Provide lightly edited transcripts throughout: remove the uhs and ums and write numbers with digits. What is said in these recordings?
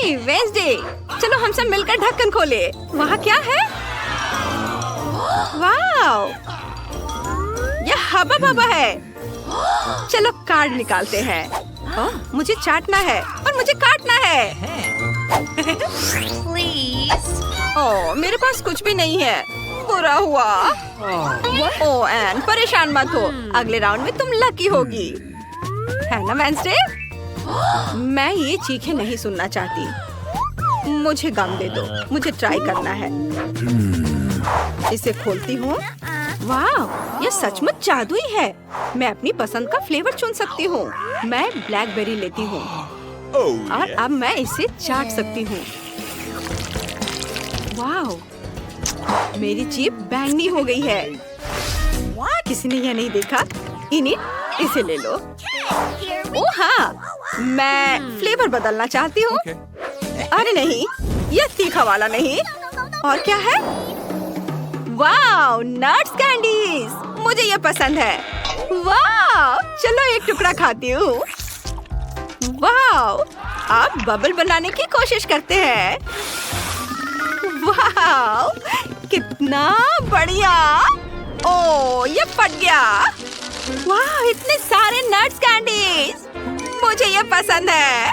हे Wednesday, चलो हम सब मिलकर ढक्कन खोले। वहाँ क्या है? वाओ, यह हवा बबा है। चलो कार्ड निकालते हैं। ओह, मुझे चाटना है और मुझे काटना है। ओह, मेरे पास कुछ भी नहीं है। बुरा हुआ। ओह एन, परेशान मत हो, अगले राउंड में तुम लकी होगी, है ना वेंसडे? मैं ये चीखें नहीं सुनना चाहती। मुझे गम दे दो, मुझे ट्राई करना है। इसे खोलती हूँ। वाह, ये सचमुच जादुई है। मैं अपनी पसंद का फ्लेवर चुन सकती हूँ। मैं ब्लैकबेरी लेती हूँ और अब मैं इसे चाट सकती हूँ। वाह, मेरी जीभ बैंगनी हो गई है। किसी ने यह नहीं देखा? इनिट, इसे ले लो। ओह हाँ, मैं फ्लेवर बदलना चाहती हूँ। अरे नहीं, यह तीखा वाला नहीं। और क्या है? वाह, नट्स कैंडीज, मुझे ये पसंद है। वाह, चलो एक टुकड़ा खाती हूँ। वाह, अब बबल बनाने की कोशिश करते हैं। वाह, कितना बढ़िया। ओह, ये फट गया। वाह, इतने सारे नट्स कैंडीज, मुझे ये पसंद है।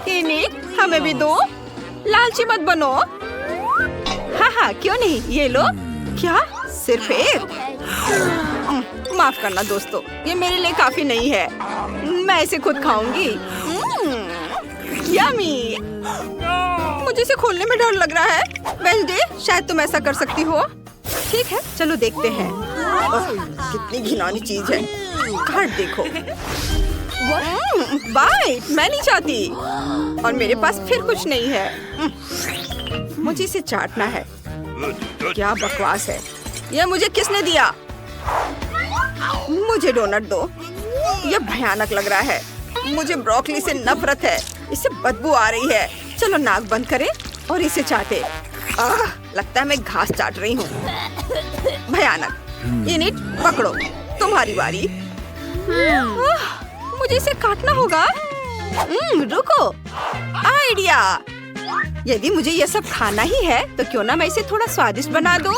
इनिट, हमें भी दो। लालची मत बनो। हाँ हाँ, क्यों नहीं, ये लो। क्या, सिर्फ एक? माफ करना दोस्तों, ये मेरे लिए काफी नहीं है। मैं इसे खुद खाऊंगी। यम्मी। मुझे इसे खोलने में डर लग रहा है। वेंसडे, शायद तुम ऐसा कर सकती हो। ठीक है, चलो देखते हैं। कितनी घिनौनी चीज है। कार्ड देखो। बाइट, मैं नहीं चाहती। और मेरे पास फिर कुछ नहीं है। मुझे इसे चाटना है। क्या बकवास है। यह मुझे किसने दिया? मुझे डोनट दो। यह भयानक लग रहा है। मुझे ब्रोकली से नफरत है। इससे बदबू आ रही है। चलो नाक बंद करें और इसे चाटे। लगता है मैं घास चाट रही हूँ। भयानक। इनिट, पकड़ो, तुम्हारी बारी। मुझे इसे काटना होगा। रुको, आइडिया। यदि मुझे ये सब खाना ही है तो क्यों ना मैं इसे थोड़ा स्वादिष्ट बना दूं।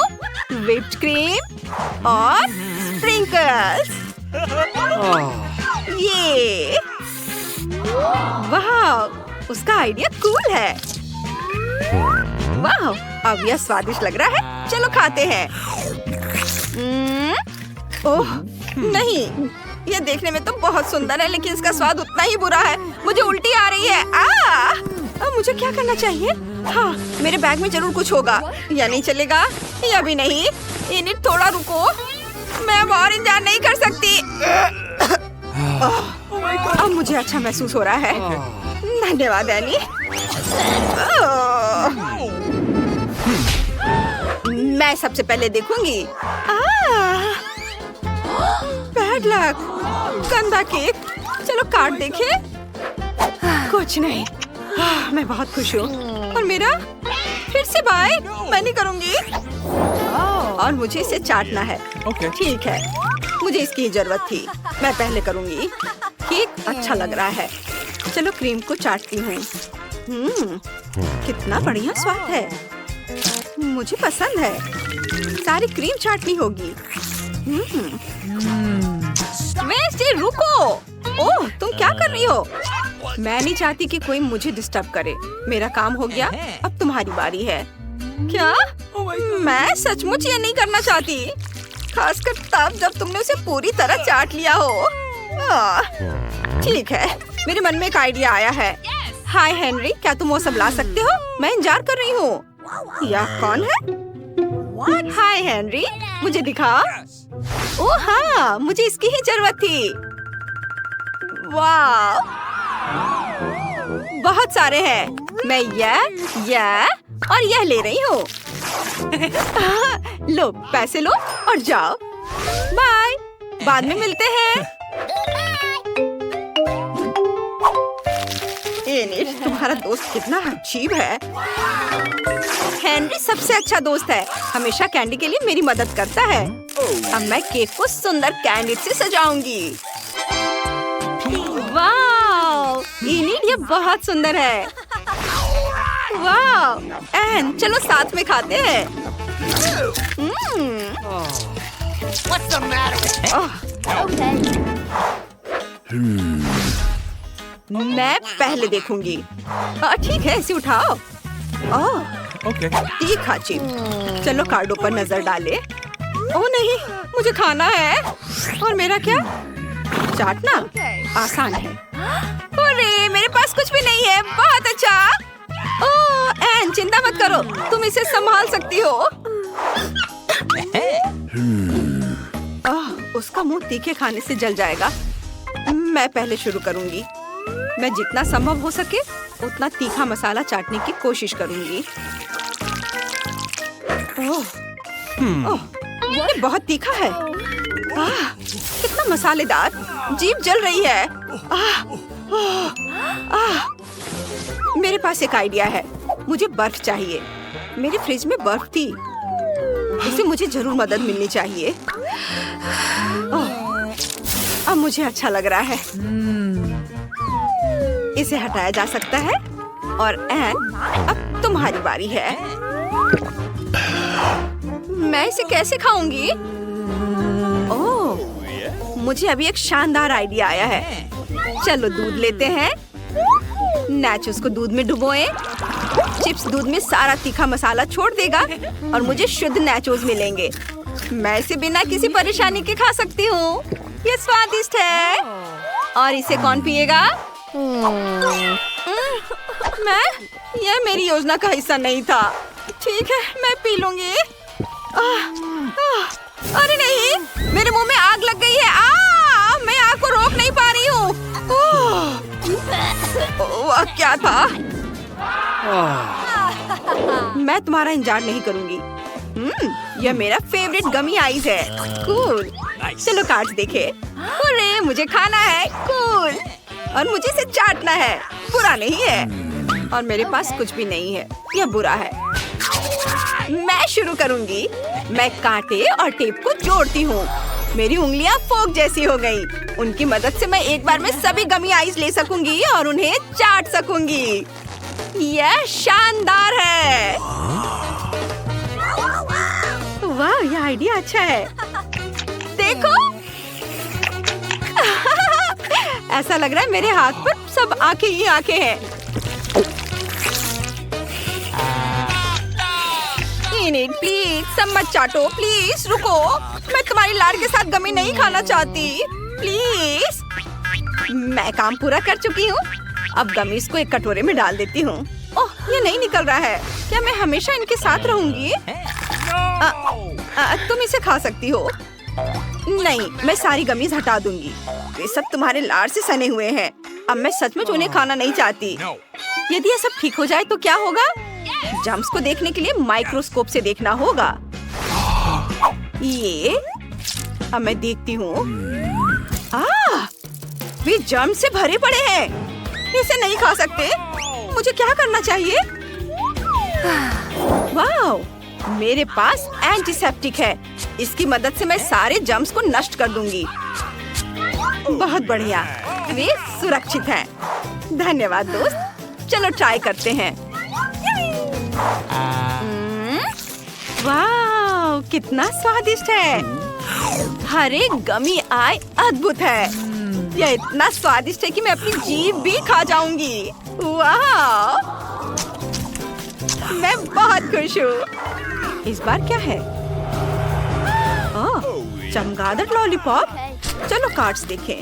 व्हिप्ड क्रीम और स्प्रिंकल्स। ये वाह, उसका आइडिया कूल है। वाह, अब यह स्वादिष्ट लग रहा है। चलो खाते हैं। ओह नहीं, यह देखने में तो बहुत सुंदर है, लेकिन इसका स्वाद उतना ही बुरा है। मुझे उल्टी आ रही है। अब मुझे क्या करना चाहिए? हाँ, मेरे बैग में जरूर कुछ होगा। या नहीं चलेगा, या भी नहीं। इन्हें थोड़ा रुको, मैं अब और इंतजार नहीं कर सकती। अब मुझे अच्छा महसूस हो रहा है। धन्यवाद एनी। मैं सबसे पहले देखूंगी। बैड लक, गंदा केक। चलो कार्ड देखें। कुछ नहीं। मैं बहुत खुश हूँ। और मेरा फिर से बाय, मैं नहीं करूँगी। और मुझे इसे चाटना है। ठीक है, मुझे इसकी जरूरत थी। मैं पहले करूँगी। केक अच्छा लग रहा है। चलो क्रीम को चाटती हूँ। कितना बढ़िया स्वाद है। मुझे पसंद है। सारी क्रीम चाटनी होगी। वेंसडे, रुको। ओह, तुम क्या कर रही हो? मैं नहीं चाहती कि कोई मुझे डिस्टर्ब करे। मेरा काम हो गया, अब तुम्हारी बारी है। क्या? मैं सचमुच ये नहीं करना चाहती, खासकर तब जब तुमने उसे पूरी तरह चाट लिया हो। ठीक है, मेरे मन में एक आइडिया आया है। हाय हेनरी, क्या तुम वो सब ला सकते हो? मैं इंतजार कर रही हूँ। यह कौन है? हाय हेनरी, मुझे दिखा। ओह हाँ, मुझे इसकी ही जरूरत थी। वाह, बहुत सारे हैं। मैं यह और यह ले रही हूँ। लो, पैसे लो और जाओ। बाय, बाद में मिलते हैं। एनिट, तुम्हारा दोस्त कितना अजीब है। हेनरी सबसे अच्छा दोस्त है। हमेशा कैंडी के लिए मेरी मदद करता है। अब मैं केक को सुंदर कैंडी से सजाऊंगी। वाह, बहुत सुंदर है। वाह एन, चलो साथ में खाते हैं। मैं पहले देखूंगी। ठीक है, इसे उठाओ। Okay. तीखा चिप। चलो कार्डों पर नजर डाले। ओह नहीं, मुझे खाना है। और मेरा क्या? चाटना आसान है। अरे मेरे पास कुछ भी नहीं है। बहुत अच्छा। ओह एन, चिंता मत करो, तुम इसे संभाल सकती हो। उसका मुंह तीखे खाने से जल जाएगा। मैं पहले शुरू करूंगी। मैं जितना संभव हो सके उतना तीखा मसाला चाटने की कोशिश करूंगी। ओह, ये बहुत तीखा है। कितना मसालेदार, जीभ जल रही है। मेरे पास एक आइडिया है। मुझे बर्फ चाहिए। मेरे फ्रिज में बर्फ थी। इसे मुझे जरूर मदद मिलनी चाहिए। अब मुझे अच्छा लग रहा है। इसे हटाया जा सकता है। और एन, अब तुम्हारी बारी है। मैं इसे कैसे खाऊंगी? ओह, मुझे अभी एक शानदार आइडिया आया है। चलो दूध लेते हैं। नाचोस को दूध में डुबोएं। चिप्स दूध में सारा तीखा मसाला छोड़ देगा और मुझे शुद्ध नाचोस मिलेंगे। मैं इसे बिना किसी परेशानी के खा सकती हूँ। ये स्वादिष्ट है। और इसे कौन पिएगा? मैं? यह मेरी योजना का हिस्सा नहीं था। ठीक है, मैं पी लूंगी। अरे नहीं, मेरे मुंह में आग लग गई है। मैं आग को रोक नहीं पा रही हूँ। वह क्या था? मैं तुम्हारा इंतजार नहीं करूंगी। यह मेरा फेवरेट गमी आइज है। कूल। चलो कार्ड्स देखे। अरे मुझे खाना है। कूल। और मुझे इसे चाटना है। बुरा नहीं है। और मेरे पास कुछ भी नहीं है। यह बुरा है। मैं शुरू करूंगी। मैं कांटे और टेप को जोड़ती हूँ। मेरी उंगलियां फोक जैसी हो गई। उनकी मदद से मैं एक बार में सभी गमी आइस ले सकूंगी और उन्हें चाट सकूंगी। यह शानदार है। वाह, यह आइडिया अच्छा है। देखो। ऐसा लग रहा है मेरे हाथ पर सब आंखें ही आंखें हैं। प्लीज सब मत चाटो। प्लीज रुको। मैं तुम्हारी लाड़ के साथ गमी नहीं खाना चाहती। प्लीज। मैं काम पूरा कर चुकी हूँ। अब गमीज को एक कटोरे में डाल देती हूँ। ओह, ये नहीं निकल रहा है। क्या मैं हमेशा इनके साथ रहूंगी? तुम इसे खा सकती हो। नहीं, मैं सारी गमीज हटा दूंगी। ये सब तुम्हारे लाड़ से सने हुए हैं। अब मैं सचमुच उन्हें खाना नहीं चाहती। यदि ये सब ठीक हो जाए तो क्या होगा? जम्स को देखने के लिए माइक्रोस्कोप से देखना होगा। ये अब मैं देखती हूँ। वे जम्स से भरे पड़े हैं। इसे नहीं खा सकते। मुझे क्या करना चाहिए? वाह, मेरे पास एंटीसेप्टिक है। इसकी मदद से मैं सारे जम्स को नष्ट कर दूंगी। बहुत बढ़िया, वे सुरक्षित हैं। धन्यवाद दोस्त। चलो ट्राई करते हैं। वाह, कितना स्वादिष्ट है। हर एक गमी आई अद्भुत है। यह इतना स्वादिष्ट है कि मैं अपनी जीभ भी खा जाऊंगी। वाह, मैं बहुत खुश हूँ। इस बार क्या है? चमगादड़ लॉलीपॉप। चलो कार्ड्स देखें।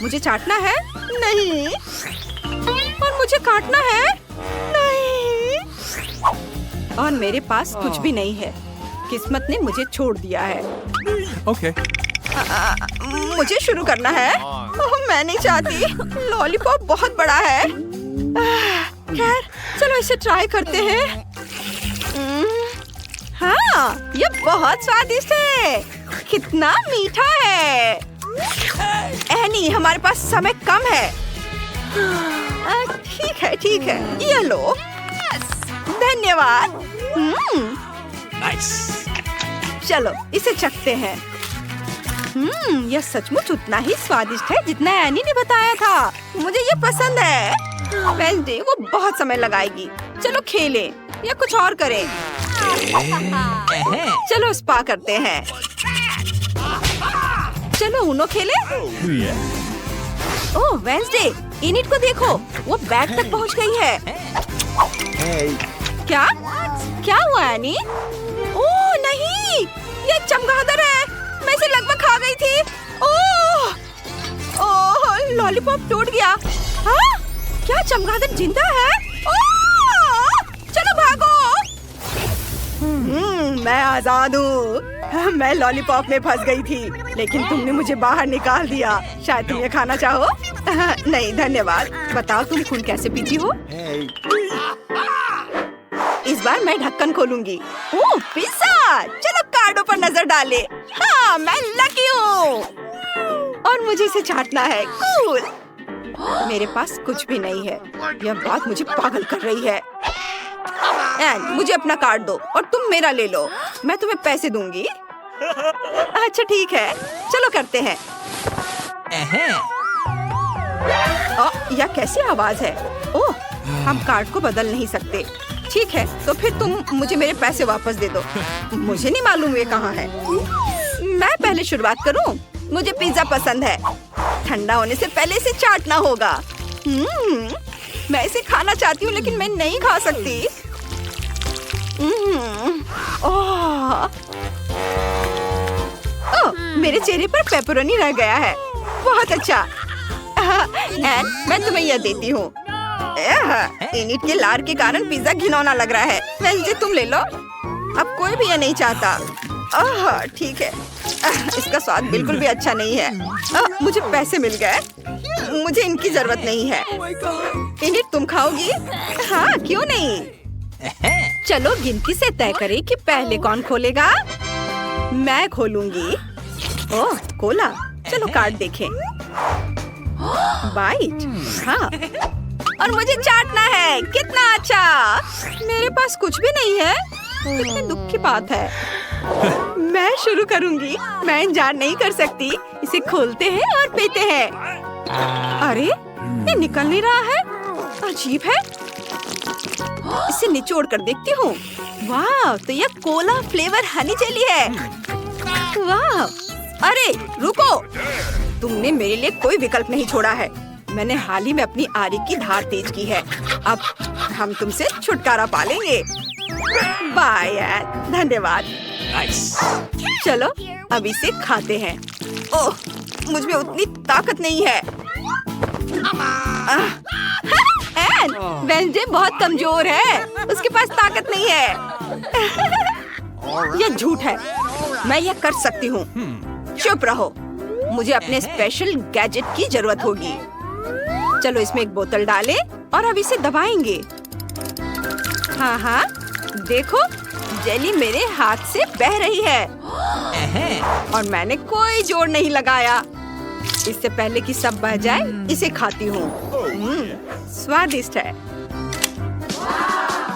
मुझे चाटना है? नहीं। और मुझे काटना है? नहीं। और मेरे पास कुछ भी नहीं है। किस्मत ने मुझे छोड़ दिया है। Okay. मुझे शुरू करना है। मैं नहीं चाहती। लॉलीपॉप बहुत बड़ा है। खैर, चलो इसे ट्राई करते हैं। हाँ, ये बहुत स्वादिष्ट है। कितना मीठा है। एनी, हमारे पास समय कम है। ठीक है, ये लो। धन्यवाद। Nice. चलो इसे चखते हैं। यह सचमुच उतना ही स्वादिष्ट है जितना एनी ने बताया था। मुझे ये पसंद है। वेंसडे वो बहुत समय लगाएगी। चलो खेलें या कुछ और करें। चलो स्पा करते हैं। चलो उनो खेले। ओह वेंसडे, इनिट को देखो, वो बैग तक पहुंच गई है। क्या क्या हुआ एनी? ओह नहीं, ये चमगादड़ है। मैं इसे लगभग खा गई थी। ओह ओह, लॉलीपॉप टूट गया। हाँ? क्या चमगादड़ जिंदा है? ओह, चलो भागो। मैं आजाद हूँ। मैं लॉलीपॉप में फंस गई थी, लेकिन तुमने मुझे बाहर निकाल दिया। शायद तुम ये खाना चाहो? नहीं धन्यवाद। बताओ तुम खून कैसे पीती हो? इस बार मैं ढक्कन खोलूंगी। ओह पिज़्ज़ा! चलो कार्डों पर नजर डालें। हाँ मैं लकी हूँ और मुझे इसे चाटना है। कूल। मेरे पास कुछ भी नहीं है। यह बात मुझे पागल कर रही है। एन, मुझे अपना कार्ड दो और तुम मेरा ले लो। मैं तुम्हें पैसे दूंगी। अच्छा ठीक है, चलो करते हैं। यह कैसी आवाज है? ओह, हम कार्ड को बदल नहीं सकते। ठीक है, तो फिर तुम मुझे मेरे पैसे वापस दे दो। मुझे नहीं मालूम ये कहाँ है। मैं पहले शुरुआत करूं? मुझे पिज़्ज़ा पसंद है। ठंडा होने से पहले इसे चाटना होगा। मैं इसे खाना चाहती हूँ लेकिन मैं नहीं खा सकती। ओह, मेरे चेहरे पर पेपरोनी रह गया है। बहुत अच्छा। एन, मैं तुम्हें यह देती हूँ। इनिट के लार के कारण पिज़्ज़ा घिनौना लग रहा है। वेंसडे तुम ले लो। अब कोई भी यह नहीं चाहता। ठीक है। इसका स्वाद बिल्कुल भी अच्छा नहीं है। मुझे पैसे मिल गए। मुझे इनकी जरूरत नहीं है। इनिट तुम खाओगी? हाँ क्यों नहीं। चलो गिनती से तय करें कि पहले कौन खोलेगा। मैं खोलूंगी। ओह कोला। चलो कार्ड देखें। बाइट। हाँ और मुझे चाटना है। कितना अच्छा। मेरे पास कुछ भी नहीं है। कितने दुख की बात है। मैं शुरू करूंगी। मैं इंतजार नहीं कर सकती। इसे खोलते हैं और पीते हैं। अरे ये निकल नहीं रहा है। अजीब है। इसे निचोड़ कर देखती हूँ। वाह, तो यह कोला फ्लेवर हनी जेली है। वाह, अरे रुको, तुमने मेरे लिए कोई विकल्प नहीं छोड़ा है। मैंने हाल ही में अपनी आरी की धार तेज की है। अब हम तुमसे छुटकारा पालेंगे। बाय यार, धन्यवाद। चलो अब इसे खाते हैं। ओह, मुझ में उतनी ताकत नहीं है। एन, वेंसडे बहुत कमजोर है। उसके पास ताकत नहीं है। यह झूठ है। मैं यह कर सकती हूँ। चुप रहो। मुझे अपने स्पेशल गैजेट की जरूरत होगी। चलो इसमें एक बोतल डालें और अब इसे दबाएंगे। हाँ हाँ, देखो जेली मेरे हाथ से बह रही है और मैंने कोई जोर नहीं लगाया। इससे पहले कि सब बह जाए, इसे खाती हूँ। स्वादिष्ट है।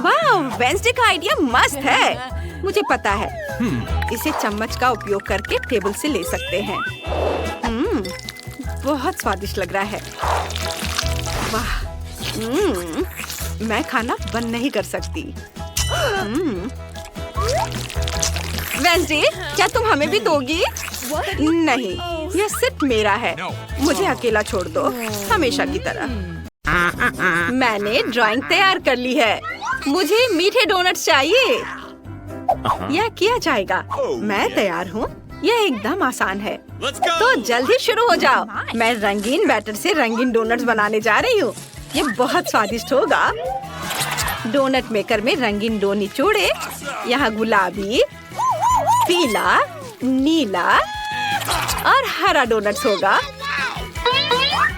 वाह, वेंसडे का आइडिया मस्त है। मुझे पता है। इसे चम्मच का उपयोग करके टेबल से ले सकते हैं। बहुत स्वादिष्ट लग रहा है। वाह, मैं खाना बंद नहीं कर सकती। वेंसडे, क्या तुम हमें भी दोगी? नहीं, यह सिर्फ मेरा है। मुझे अकेला छोड़ दो, हमेशा की तरह। मैंने ड्राइंग तैयार कर ली है। मुझे मीठे डोनट्स चाहिए। यह किया जाएगा। मैं तैयार हूँ। यह एकदम आसान है। तो जल्द ही शुरू हो जाओ। मैं रंगीन बैटर से रंगीन डोनट्स बनाने जा रही हूँ। ये बहुत स्वादिष्ट होगा। डोनट मेकर में रंगीन डो निचोड़े। यहाँ गुलाबी, पीला, नीला और हरा डोनट्स होगा।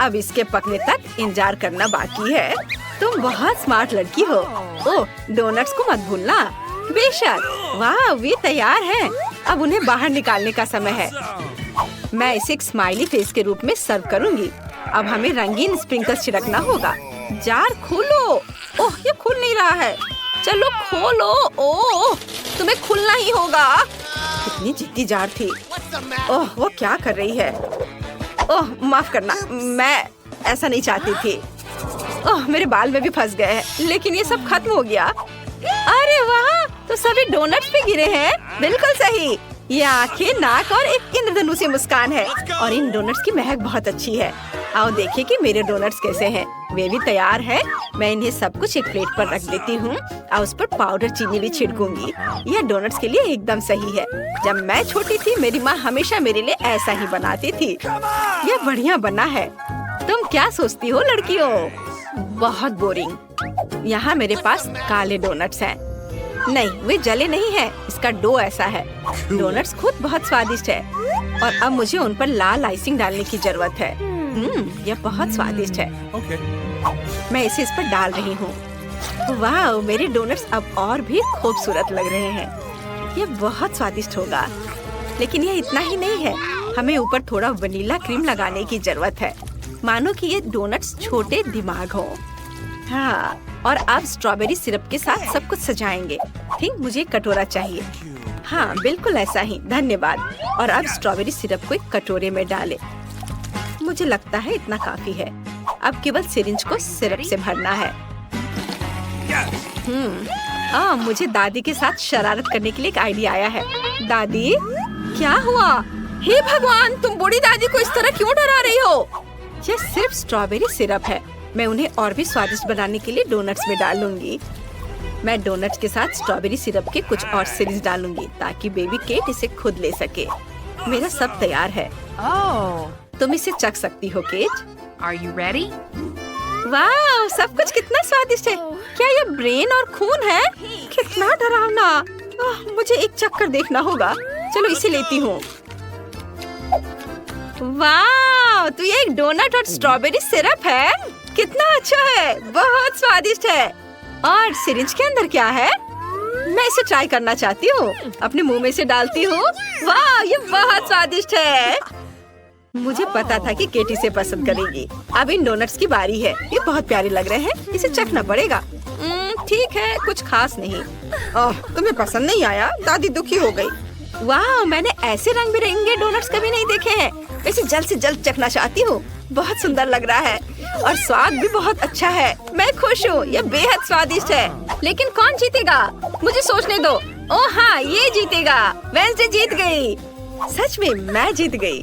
अब इसके पकने तक इंतजार करना बाकी है। तुम बहुत स्मार्ट लड़की हो। ओह, डोनट्स को मत भूलना। बेशक। वाह, वे तैयार हैं। अब उन्हें बाहर निकालने का समय है। मैं इसे एक स्माइली फेस के रूप में सर्व करूंगी। अब हमें रंगीन स्प्रिंकल्स छिड़कना होगा। जार खोलो। ओह, ये खुल नहीं रहा है। चलो खोलो। ओह, तुम्हें खुलना ही होगा। कितनी जिद्दी जार थी। ओह, वो क्या कर रही है? ओह, माफ करना, मैं ऐसा नहीं चाहती थी। ओह, मेरे बाल में भी फंस गए हैं, लेकिन ये सब खत्म हो गया। अरे वाह, तो सभी डोनट्स पे गिरे हैं। बिल्कुल सही। ये आंखें, नाक और एक इंद्रधनुषी मुस्कान है और इन डोनट्स की महक बहुत अच्छी है। आओ देखिए कि मेरे डोनट्स कैसे हैं। वे भी तैयार हैं। मैं इन्हें सब कुछ एक प्लेट पर रख देती हूँ और उस पर पाउडर चीनी भी छिड़कूंगी। यह डोनट्स के लिए एकदम सही है। जब मैं छोटी थी मेरी माँ हमेशा मेरे लिए ऐसा ही बनाती थी। यह बढ़िया बना है। तुम क्या सोचती हो लड़कियों? बहुत बोरिंग। यहाँ मेरे पास काले डोनट्स हैं। नहीं, वे जले नहीं हैं। इसका डो ऐसा है। डोनट्स खुद बहुत स्वादिष्ट है और अब मुझे उन पर लाल आइसिंग डालने की जरूरत है। यह बहुत स्वादिष्ट है। Okay. मैं इसे इस पर डाल रही हूँ। वाह, मेरे डोनट्स अब और भी खूबसूरत लग रहे हैं। यह बहुत स्वादिष्ट होगा। लेकिन यह इतना ही नहीं है। हमें ऊपर थोड़ा वनीला क्रीम लगाने की जरूरत है, मानो कि ये डोनट्स छोटे दिमाग हो। हाँ, और अब स्ट्रॉबेरी सिरप के साथ सब कुछ सजाएंगे। थिंक मुझे एक कटोरा चाहिए। हाँ, बिल्कुल ऐसा ही, धन्यवाद। और अब स्ट्रॉबेरी सिरप को एक कटोरे में डालें। मुझे लगता है इतना काफी है। अब केवल सिरिंज को सिरप से भरना है। मुझे दादी के साथ शरारत करने के लिए एक आइडिया आया है। दादी, क्या हुआ? हे भगवान, तुम बूढ़ी दादी को इस तरह क्यों डरा रही हो? यह सिर्फ स्ट्रॉबेरी सिरप है। मैं उन्हें और भी स्वादिष्ट बनाने के लिए डोनट्स में डालूंगी। मैं डोनट्स के साथ स्ट्रॉबेरी सिरप के कुछ और सिरिंज डालूंगी ताकि बेबी केट इसे खुद ले सके। मेरा सब तैयार है। तुम इसे चख सकती हो केट। Are you ready? वाह, सब कुछ कितना स्वादिष्ट है। क्या यह ब्रेन और खून है? कितना डरावना। मुझे एक चक्कर देखना होगा। चलो इसे लेती हूँ। वाह, तो ये एक डोनट और स्ट्रॉबेरी सिरप है। कितना अच्छा है, बहुत स्वादिष्ट है। और सिरिंज के अंदर क्या है? मैं इसे ट्राई करना चाहती हूँ। अपने मुंह में से डालती हूँ। वाह, ये बहुत स्वादिष्ट है। मुझे पता था कि केटी से पसंद करेगी। अब इन डोनट्स की बारी है। ये बहुत प्यारे लग रहे हैं। इसे चखना पड़ेगा। ठीक है, कुछ खास नहीं। ओह, तुम्हें पसंद नहीं आया? दादी दुखी हो गई। वाह, मैंने ऐसे रंग बिरंगे डोनट्स कभी नहीं देखे हैं। इसे जल्द से जल्द चखना चाहती हूँ। बहुत सुंदर लग रहा है और स्वाद भी बहुत अच्छा है। मैं खुश हूँ। यह बेहद स्वादिष्ट है। लेकिन कौन जीतेगा? मुझे सोचने दो। ओह हाँ, ये जीतेगा। वेंसडे जीत गई। सच में मैं जीत गई।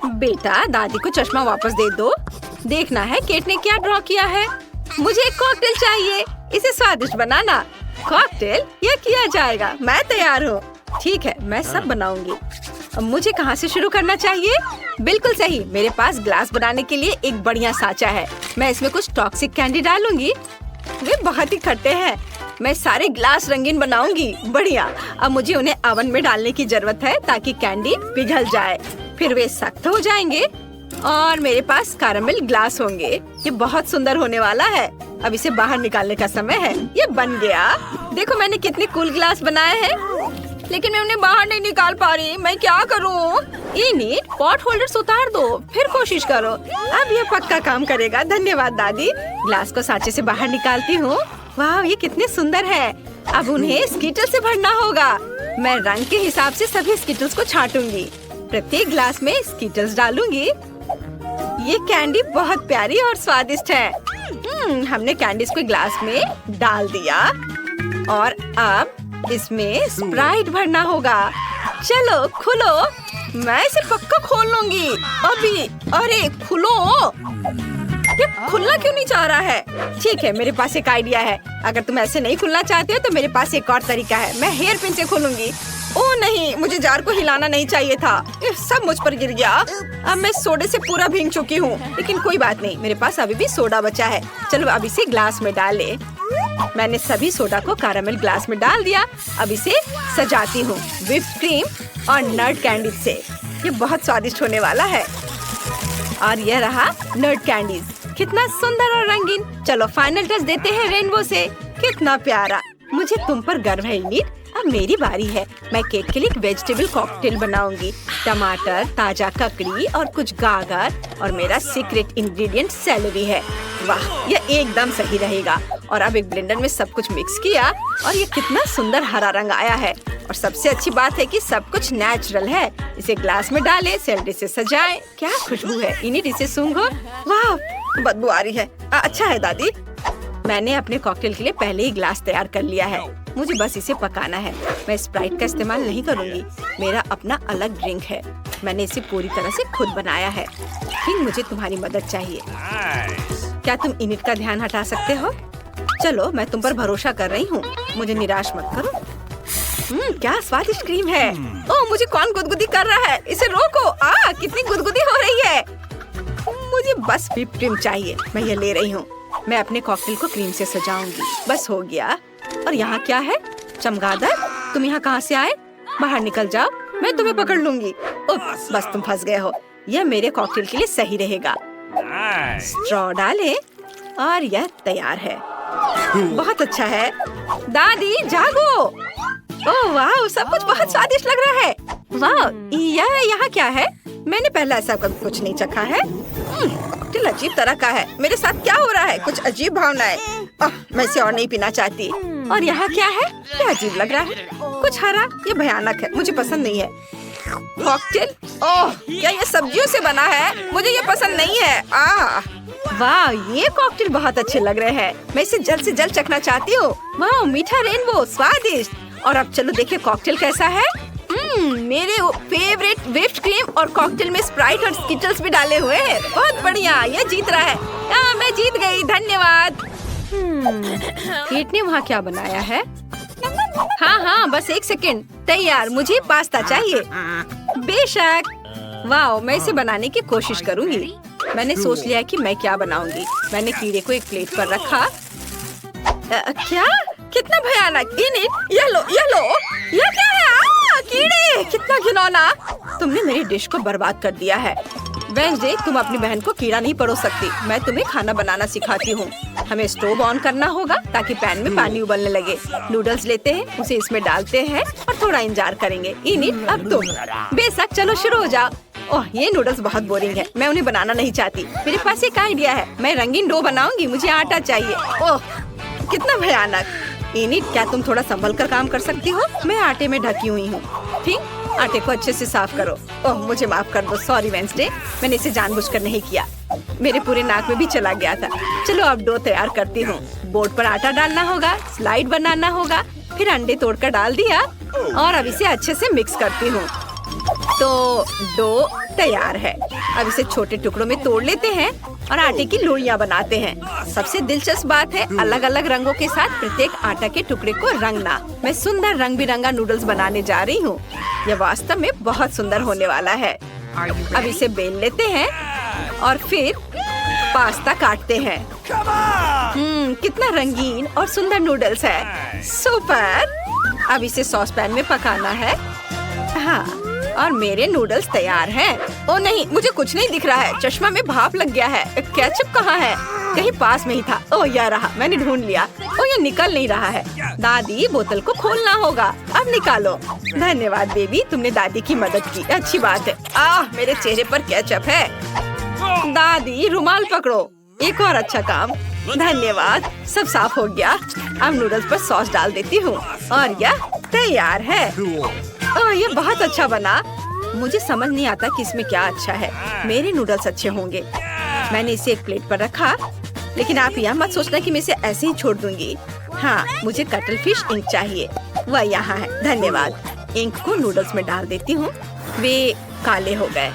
बेटा, दादी को चश्मा वापस दे दो। देखना है केट ने क्या ड्रॉ किया है। मुझे एक कॉकटेल चाहिए। इसे स्वादिष्ट बनाना। कॉकटेल? यह किया जाएगा। मैं तैयार हूँ। ठीक है, मैं सब बनाऊंगी। अब मुझे कहाँ से शुरू करना चाहिए? बिल्कुल सही, मेरे पास ग्लास बनाने के लिए एक बढ़िया साँचा है। मैं इसमें कुछ टॉक्सिक कैंडी डालूंगी। वे बहुत ही खट्टे हैं। मैं सारे ग्लास रंगीन बनाऊंगी। बढ़िया। अब मुझे उन्हें ओवन में डालने की जरूरत है ताकि कैंडी पिघल जाए। फिर वे सख्त हो जाएंगे और मेरे पास कैरामल ग्लास होंगे। ये बहुत सुंदर होने वाला है। अब इसे बाहर निकालने का समय है। ये बन गया। देखो मैंने कितने कूल ग्लास बनाए हैं, लेकिन मैं उन्हें बाहर नहीं निकाल पा रही। मैं क्या करूं? इन्हें पॉट होल्डर्स उतार दो, फिर कोशिश करो। अब ये पक्का काम करेगा। धन्यवाद दादी। ग्लास को सांचे से बाहर निकालती हूँ। वाह, ये कितने सुंदर है। अब उन्हें स्कीटल से भरना होगा। मैं रंग के हिसाब से सभी स्कीटल्स को छांटूंगी। प्रत्येक ग्लास में स्कीटल्स डालूंगी। ये कैंडी बहुत प्यारी और स्वादिष्ट है। हमने कैंडीज को ग्लास में डाल दिया और अब इसमें स्प्राइट भरना होगा। चलो खुलो। मैं इसे पक्का खोल लूंगी अभी। अरे खुलो। ये खुलना क्यों नहीं चाह रहा है? ठीक है, मेरे पास एक आइडिया है। अगर तुम ऐसे नहीं खुलना चाहते हो तो मेरे पास एक और तरीका है। मैं हेयर पिन से खोलूंगी। ओह नहीं, मुझे जार को हिलाना नहीं चाहिए था। ये सब मुझ पर गिर गया। अब मैं सोडे से पूरा भीग चुकी हूँ, लेकिन कोई बात नहीं, मेरे पास अभी भी सोडा बचा है। चलो अब इसे ग्लास में डालें। मैंने सभी सोडा को कैरामल ग्लास में डाल दिया। अब इसे सजाती हूँ व्हिप्ड क्रीम और नट कैंडी से। ये बहुत स्वादिष्ट होने वाला है। और यह रहा नट कैंडीज। कितना सुंदर और रंगीन। चलो फाइनल टच देते हैं रेनबो से। कितना प्यारा। मुझे तुम पर गर्व है नीट। अब मेरी बारी है। मैं केक के लिए एक वेजिटेबल कॉकटेल बनाऊंगी। टमाटर, ताजा ककड़ी और कुछ गाजर और मेरा सीक्रेट इंग्रेडिएंट सेलेरी है। वाह, यह एकदम सही रहेगा। और अब एक ब्लेंडर में सब कुछ मिक्स किया और ये कितना सुंदर हरा रंग आया है और सबसे अच्छी बात है कि सब कुछ नेचुरल है। इसे ग्लास में डालें, सैलेड से सजाएं। क्या खुशबू है, इन्हें इसे सूंघो। वाह, बदबू आ रही है। अच्छा है दादी, मैंने अपने कॉकटेल के लिए पहले ही ग्लास तैयार कर लिया है। मुझे बस इसे पकाना है। मैं स्प्राइट का इस्तेमाल नहीं करूंगी, मेरा अपना अलग ड्रिंक है। मैंने इसे पूरी तरह से खुद बनाया है। लेकिन मुझे तुम्हारी मदद चाहिए। क्या तुम इनिट का ध्यान हटा सकते हो? चलो, मैं तुम पर भरोसा कर रही हूँ। मुझे निराश मत करो। क्या स्वादिष्ट क्रीम है। ओह, मुझे कौन गुदगुदी कर रहा है? इसे रोको। कितनी गुदगुदी हो रही है। मुझे बस व्हिप क्रीम चाहिए। मैं ये ले रही हूँ। मैं अपने कॉकटेल को क्रीम से सजाऊंगी। बस हो गया। और यहाँ क्या है? चमगादड़, तुम यहाँ कहाँ से आए? बाहर निकल जाओ, मैं तुम्हें पकड़ लूंगी। बस तुम फंस गए हो। यह मेरे कॉकटेल के लिए सही रहेगा। स्ट्रॉ डालें और यह तैयार है। बहुत अच्छा है। दादी जागो। ओह वाह, सब कुछ बहुत स्वादिष्ट लग रहा है। वाह, यह यहाँ क्या है? मैंने पहले ऐसा कभी कुछ नहीं चखा है। कॉकटेल अजीब तरह का है। मेरे साथ क्या हो रहा है? कुछ अजीब भावनाएं। मैं इसे और नहीं पीना चाहती। और यहाँ क्या है? ये अजीब लग रहा है। कुछ हरा, ये भयानक है, मुझे पसंद नहीं है। कॉकटेल, ओह, क्या ये सब्जियों से बना है? मुझे ये पसंद नहीं है। वाह, ये कॉकटेल बहुत अच्छे लग रहे हैं। मैं इसे जल्द से जल्द चखना चाहती हूँ। वाह, मीठा रेनबो, स्वादिष्ट। और अब चलो देखें कॉकटेल कैसा है। मेरे फेवरेट व्हिप्ड क्रीम और कॉकटेल में स्प्राइट और स्किटल्स भी डाले हुए हैं। बहुत बढ़िया, ये जीत रहा है। मैं जीत गई, धन्यवाद। केट ने वहाँ क्या बनाया है? हाँ, बस एक सेकंड। तैयार, मुझे पास्ता चाहिए। बेशक। वाह, मैं इसे बनाने की कोशिश करूंगी। मैंने सोच लिया कि मैं क्या बनाऊंगी। मैंने कीड़े को एक प्लेट पर रखा। क्या? कितना भयानक। ये लो। यह क्या है? कीड़े, कितना घिनौना। तुमने मेरी डिश को बर्बाद कर दिया है। वेंसडे, तुम अपनी बहन को कीड़ा नहीं परोस सकती। मैं तुम्हें खाना बनाना सिखाती हूँ। हमें स्टोव ऑन करना होगा ताकि पैन में पानी उबलने लगे। नूडल्स लेते हैं, उसे इसमें डालते हैं और थोड़ा इंतजार करेंगे। इनिट, अब तुम। बेशक, चलो शुरू हो जाओ। ओह, ये नूडल्स बहुत बोरिंग है। मैं उन्हें बनाना नहीं चाहती। मेरे पास एक आइडिया है। मैं रंगीन डो बनाऊंगी। मुझे आटा चाहिए। ओह, कितना भयानक। इनिट, क्या तुम थोड़ा संभल कर काम कर सकती हो? मैं आटे में ढकी हुई हूँ। ठीक, आटे को अच्छे से साफ करो। ओह, मुझे माफ कर दो। सॉरी वेंसडे, मैंने इसे जानबूझकर नहीं किया। मेरे पूरे नाक में भी चला गया था। चलो, अब डो तैयार करती हूँ। बोर्ड पर आटा डालना होगा, स्लाइड बनाना होगा, फिर अंडे तोड़कर डाल दिया और अब इसे अच्छे से मिक्स करती हूँ। तो डो तैयार है। अब इसे छोटे टुकड़ों में तोड़ लेते हैं और आटे की लोइयां बनाते हैं। सबसे दिलचस्प बात है अलग अलग रंगों के साथ प्रत्येक आटा के टुकड़े को रंगना। मैं सुंदर रंग बिरंगा नूडल्स बनाने जा रही हूँ। यह वास्तव में बहुत सुंदर होने वाला है। अब इसे बेल लेते हैं और फिर पास्ता काटते हैं। कितना रंगीन और सुंदर नूडल्स है। सुपर। अब इसे सॉस पैन में पकाना है। हाँ, और मेरे नूडल्स तैयार हैं। ओ नहीं, मुझे कुछ नहीं दिख रहा है। चश्मा में भाप लग गया है। केचप कहाँ है? कहीं पास में ही था। ओ, यह रहा, मैंने ढूंढ लिया। ओ, ये निकल नहीं रहा है। दादी, बोतल को खोलना होगा। अब निकालो। धन्यवाद बेबी, तुमने दादी की मदद की। अच्छी बात है। मेरे चेहरे पर केचप है। दादी, रुमाल पकड़ो। एक और अच्छा काम। धन्यवाद, सब साफ हो गया। अब नूडल्स पर सॉस डाल देती हूँ और यह तैयार है। ओह, ये बहुत अच्छा बना। मुझे समझ नहीं आता कि इसमें क्या अच्छा है। मेरे नूडल्स अच्छे होंगे। मैंने इसे एक प्लेट पर रखा, लेकिन आप यह मत सोचना कि मैं इसे ऐसे ही छोड़ दूंगी। हाँ, मुझे कटल फिश इंक चाहिए। वह यहाँ है। धन्यवाद। इंक को नूडल्स में डाल देती हूँ। वे काले हो गए।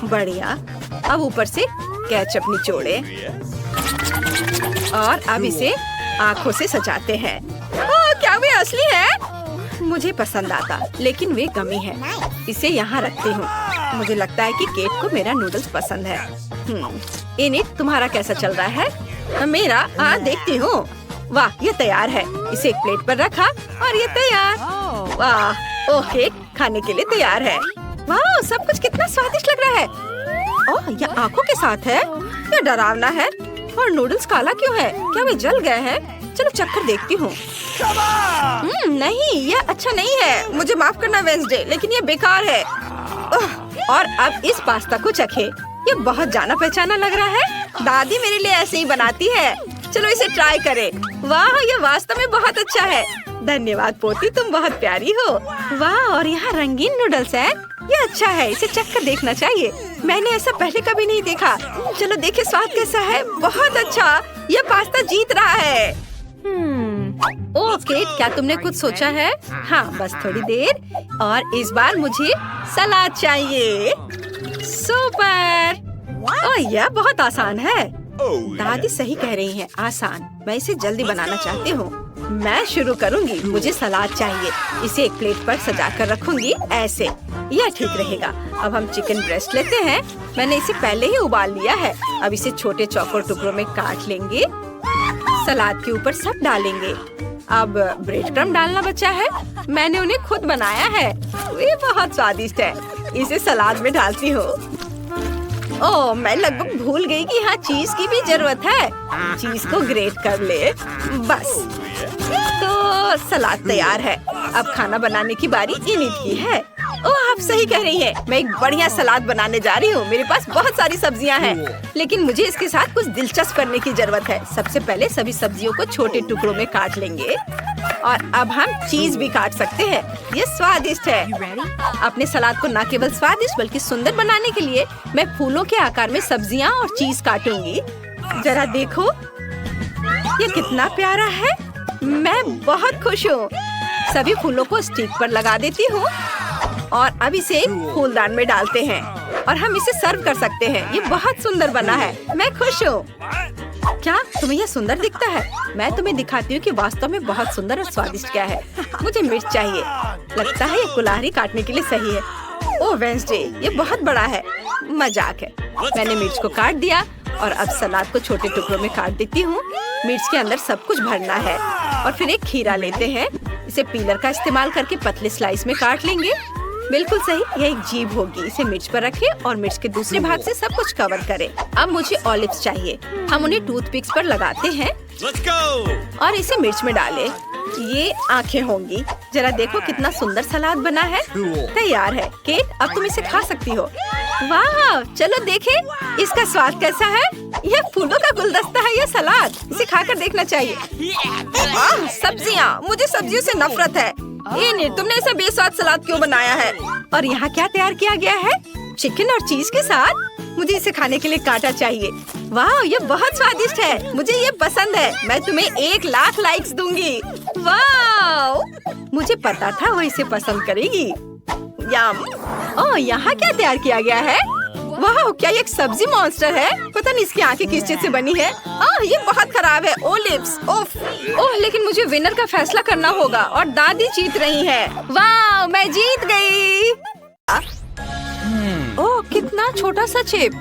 बढ़िया। अब ऊपर से केचप निचोड़े और अब इसे आँखों से सजाते हैं। क्या वे असली है? मुझे पसंद आता, लेकिन वे गमी है। इसे यहाँ रखती हूँ। मुझे लगता है कि केट को मेरा नूडल्स पसंद है। इनिट, तुम्हारा कैसा चल रहा है? मेरा देखती हूँ। वाह, ये तैयार है। इसे एक प्लेट पर रखा और ये तैयार। वाह, ओह, केक खाने के लिए तैयार है। वाह, सब कुछ कितना स्वादिष्ट लग रहा है। ओह, यह आँखों के साथ है। यह डरावना है। और नूडल्स काला क्यों है? क्या वे जल गए हैं? चलो चखकर देखती हूँ। नहीं, यह अच्छा नहीं है। मुझे माफ करना वेंसडे, लेकिन ये बेकार है। और अब इस पास्ता को चखे। ये बहुत जाना पहचाना लग रहा है। दादी मेरे लिए ऐसे ही बनाती है। चलो इसे ट्राई करें। वाह, ये वास्तव में बहुत अच्छा है। धन्यवाद पोती, तुम बहुत प्यारी हो। वाह, और यहाँ रंगीन नूडल्स है। ये अच्छा है, इसे चखकर देखना चाहिए। मैंने ऐसा पहले कभी नहीं देखा। चलो देखे स्वाद कैसा है। बहुत अच्छा, ये पास्ता जीत रहा है। ओह केट, क्या तुमने कुछ सोचा है? हाँ, बस थोड़ी देर, और इस बार मुझे सलाद चाहिए। सुपर! ओह, यह बहुत आसान है। दादी सही कह रही हैं, आसान। मैं इसे जल्दी बनाना चाहती हूँ। मैं शुरू करूँगी। मुझे सलाद चाहिए। इसे एक प्लेट पर सजा कर रखूंगी, ऐसे। यह ठीक रहेगा। अब हम चिकन ब्रेस्ट लेते हैं। मैंने इसे पहले ही उबाल लिया है। अब इसे छोटे चौकोर टुकड़ों में काट लेंगे। सलाद के ऊपर सब डालेंगे। अब ब्रेड क्रम्ब डालना बचा है। मैंने उन्हें खुद बनाया है। ये बहुत स्वादिष्ट है। इसे सलाद में डालती हूँ। ओह, मैं लगभग भूल गई कि यहाँ चीज की भी जरूरत है। चीज को ग्रेट कर ले। बस, तो सलाद तैयार है। अब खाना बनाने की बारी इनिट की है। ओह, आप सही कह रही हैं। मैं एक बढ़िया सलाद बनाने जा रही हूँ। मेरे पास बहुत सारी सब्जियाँ हैं, लेकिन मुझे इसके साथ कुछ दिलचस्प करने की जरूरत है। सबसे पहले सभी सब्जियों को छोटे टुकड़ों में काट लेंगे, और अब हम चीज भी काट सकते हैं। ये स्वादिष्ट है। अपने सलाद को न केवल स्वादिष्ट बल्कि सुंदर बनाने के लिए मैं फूलों के आकार में सब्जियाँ और चीज काटूंगी। जरा देखो, ये कितना प्यारा है। मैं बहुत खुश हूँ। सभी फूलों को स्टिक पर लगा देती हूँ, और अब इसे फूलदान में डालते हैं, और हम इसे सर्व कर सकते हैं। ये बहुत सुंदर बना है। मैं खुश हूँ। क्या तुम्हें यह सुंदर दिखता है? मैं तुम्हें दिखाती हूँ कि वास्तव में बहुत सुंदर और स्वादिष्ट क्या है। मुझे मिर्च चाहिए। लगता है ये कुल्हाड़ी काटने के लिए सही है। ओह वेंसडे, ये बहुत बड़ा है। मजाक है। मैंने मिर्च को काट दिया, और अब सलाद को छोटे टुकड़ों में काट देती हूँ। मिर्च के अंदर सब कुछ भरना है। और फिर एक खीरा लेते हैं। इसे पीलर का इस्तेमाल करके पतले स्लाइस में काट लेंगे। बिल्कुल सही, यह एक जीभ होगी। इसे मिर्च पर रखें और मिर्च के दूसरे भाग से सब कुछ कवर करें। अब मुझे ऑलिव्स चाहिए। हम उन्हें टूथपिक्स पर लगाते हैं और इसे मिर्च में डालें। ये आंखें होंगी। जरा देखो कितना सुंदर सलाद बना है। तैयार है। केट, अब तुम इसे खा सकती हो। वाह, चलो देखें इसका स्वाद कैसा है। यह फूलों का गुलदस्ता है। यह सलाद, इसे खाकर देखना चाहिए। सब्जियाँ, मुझे सब्जियों से नफरत है। ये नहीं, तुमने ऐसा बेस्वाद सलाद क्यों बनाया है? और यहाँ क्या तैयार किया गया है? चिकन और चीज के साथ। मुझे इसे खाने के लिए कांटा चाहिए। वाह, ये बहुत स्वादिष्ट है। मुझे ये पसंद है। मैं तुम्हें 1,00,000 लाइक्स दूंगी। वाह, मुझे पता था वो इसे पसंद करेगी। यम। ओह, यहाँ क्या तैयार किया गया है? वाह, क्या ये एक सब्जी मॉन्स्टर है? पता नहीं इसकी आंखें किस चीज से बनी है। ये बहुत खराब है। ओलिव्स, ओफ। ओह, लेकिन मुझे विनर का फैसला करना होगा, और दादी जीत रही है। वाह, मैं जीत गई। ओह, कितना छोटा सा चिप।